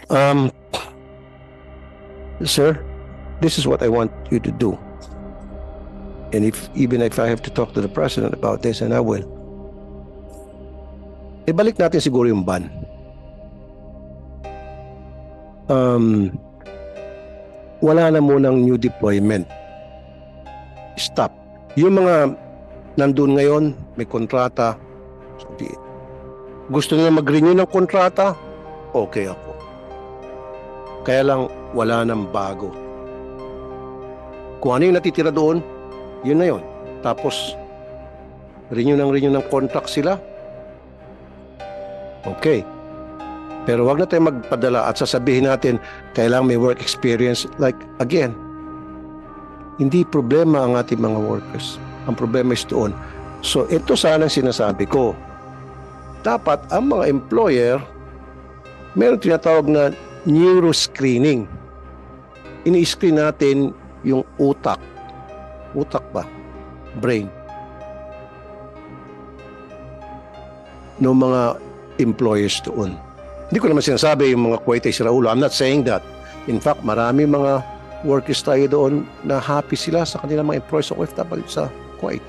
Um, Sir, this is what I want you to do. And even if I have to talk to the president about this, and I will, ibalik natin siguro yung ban. Wala na munang new deployment. Stop. Yung mga nandun ngayon, may kontrata, gusto nila mag-renew ng kontrata, okay ako. Kaya lang, wala nang bago. Kung ano yung natitira doon, yun na yun. Tapos, renew ng contract sila. Okay. Pero wag na tayo magpadala at sasabihin natin, kailangan may work experience. Like, again, hindi problema ang ating mga workers. Ang problema is doon. So, ito sana sinasabi ko. Dapat, ang mga employer, meron tinatawag na neuroscreening. Ini-screen natin yung utak. Utak ba? Brain. Ng mga employers doon. Hindi ko naman sinasabi yung mga Kuwaitay sila ulo. I'm not saying that. In fact, marami mga workers tayo doon na happy sila sa kanilang mga employees sa OFW sa Kuwait.